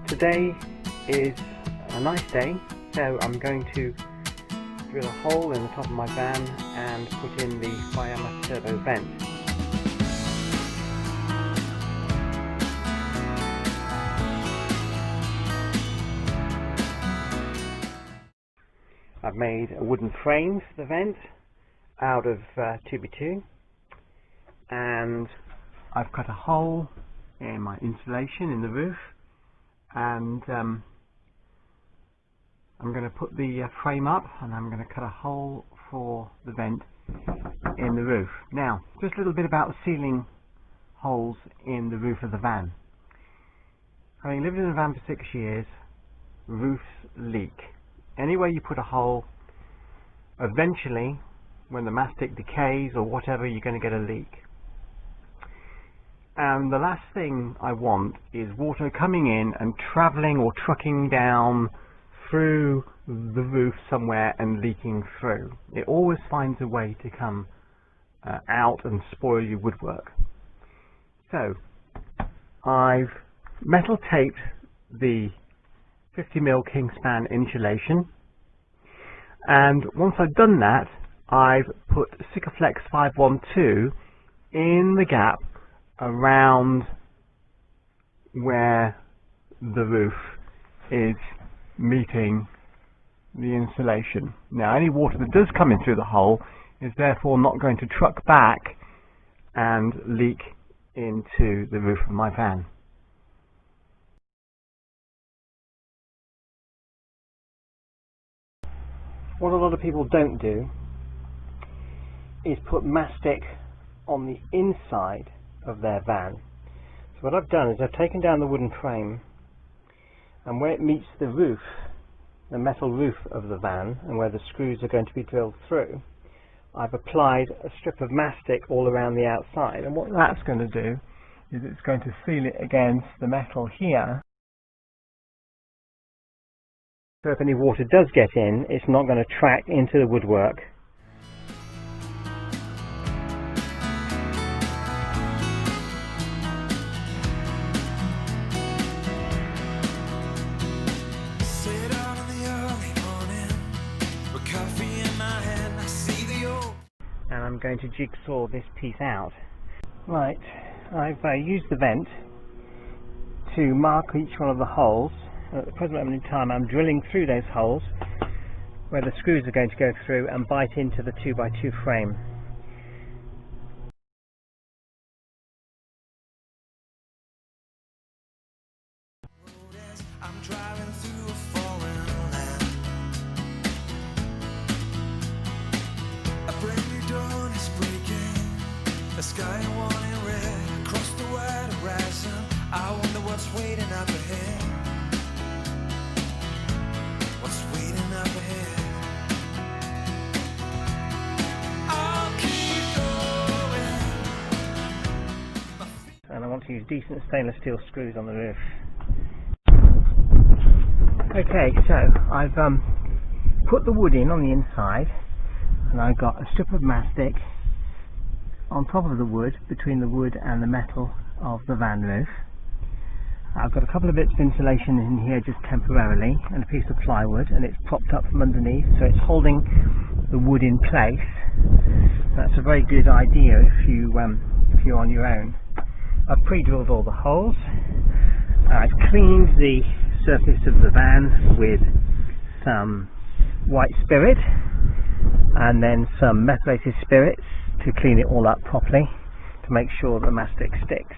Today is a nice day, so I'm going to drill a hole in the top of my van and put in the fiamma turbo vent. I've made a wooden frame for the vent out of 2x2, and I've cut a hole in my insulation in the roof, and I'm going to put the frame up, and I'm going to cut a hole for the vent in the roof. Now, just a little bit about sealing holes in the roof of the van. Having lived in a van for 6 years, roofs leak. Anywhere you put a hole, eventually, when the mastic decays or whatever, you're going to get a leak. And the last thing I want is water coming in and travelling or trucking down through the roof somewhere and leaking through. It always finds a way to come out and spoil your woodwork. So I've metal taped the 50mm Kingspan insulation, and once I've done that, I've put Sikaflex 512 in the gap around where the roof is meeting the insulation. Now, any water that does come in through the hole is therefore not going to truck back and leak into the roof of my van. What a lot of people don't do is put mastic on the inside of their van. So what I've done is I've taken down the wooden frame, and where it meets the roof, the metal roof of the van, and where the screws are going to be drilled through, I've applied a strip of mastic all around the outside, and what that's going to do is it's going to seal it against the metal here. So if any water does get in, it's not going to track into the woodwork. And I'm going to jigsaw this piece out. Right, I've used the vent to mark each one of the holes. At the present moment in time, I'm drilling through those holes where the screws are going to go through and bite into the 2x2 frame. I'm driving through a foreign land. A brand new dawn is breaking, the sky wanting red across the wide horizon. I wonder what's waiting up ahead. What's waiting up ahead? I'll keep going. And I want to use decent stainless steel screws on the roof. Okay, so I've put the wood in on the inside, and I've got a strip of mastic on top of the wood, between the wood and the metal of the van roof. I've got a couple of bits of insulation in here just temporarily, and a piece of plywood, and it's propped up from underneath, so it's holding the wood in place. That's a very good idea if you're on your own. I've pre-drilled all the holes. I've cleaned the surface of the van with some white spirit and then some methylated spirits to clean it all up properly to make sure the mastic sticks.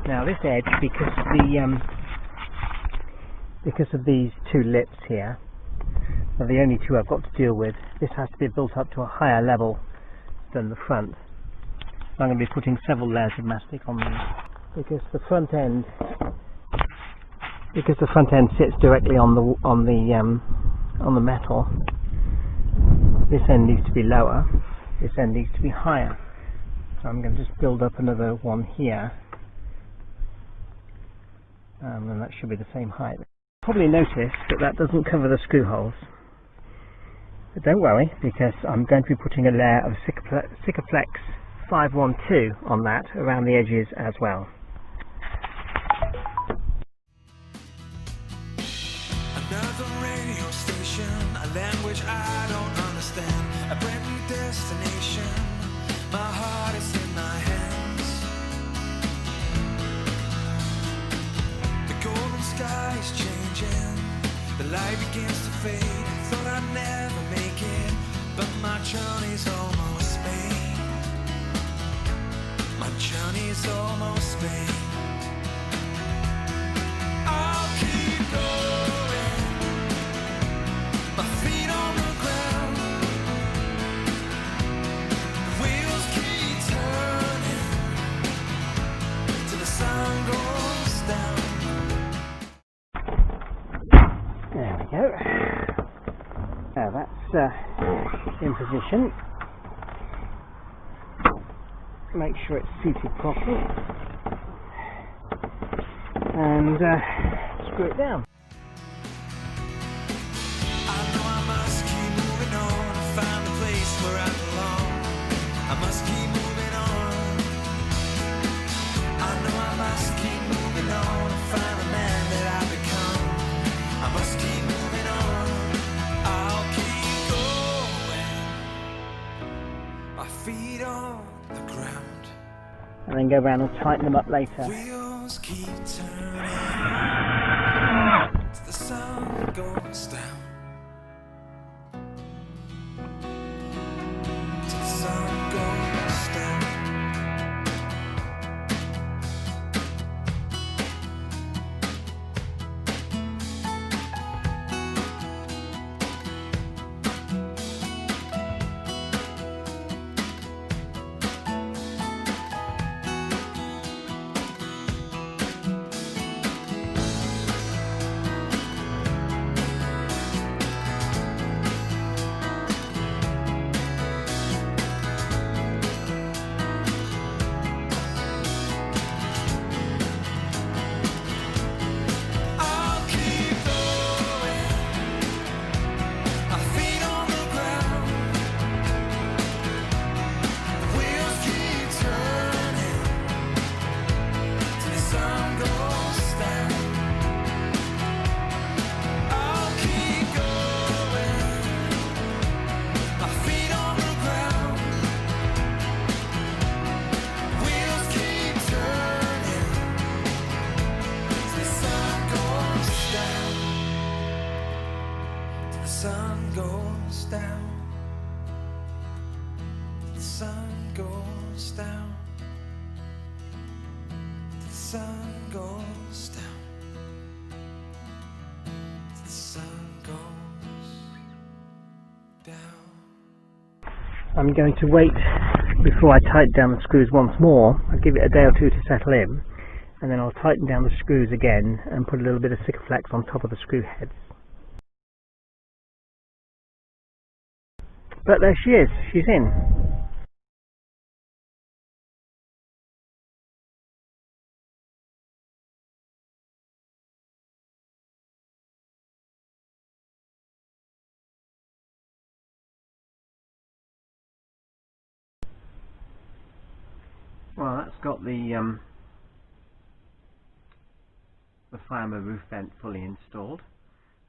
Now this edge, because of these two lips here, are the only two I've got to deal with. This has to be built up to a higher level than the front. So I'm going to be putting several layers of mastic on these, because the front end sits directly on the metal. This end needs to be lower. This end needs to be higher. So I'm going to just build up another one here. and that should be the same height. Probably noticed that that doesn't cover the screw holes. But don't worry, because I'm going to be putting a layer of Sikaflex 512 on that around the edges as well. Another radio station, a language I don't understand, a brand new destination, my heart is in my hands. The golden sky is changing, the light begins to fade. Thought I'd never make it, but my journey's almost made. My journey's almost made. I'll keep going, my feet on the ground. The wheels keep turning till the sun goes down. There we go. Now that's in position. Make sure it's seated properly, and screw it down. I know I must keep moving on to find the place where I belong. I must keep moving on. I know I must keep moving on to find the man that I've become. I must keep moving on. I'll keep going. My feet on the ground. And then go around and tighten them up later. Wheels keep turning till the sun goes down. Till the sun goes down. I'll keep going. My feet on the ground. Wheels keep turning till the sun goes down. I'll keep going. My feet on the ground. Wheels keep turning till the sun goes down. Till the sun goes down. The sun goes down. The sun goes down. The sun goes down. I'm going to wait before I tighten down the screws once more. I'll give it a day or two to settle in, and then I'll tighten down the screws again and put a little bit of Sikaflex on top of the screw heads. But there she is, she's in. Well, that's got the fiamma roof vent fully installed.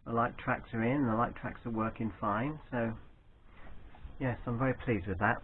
The light tracks are in, the light tracks are working fine, so yes, I'm very pleased with that.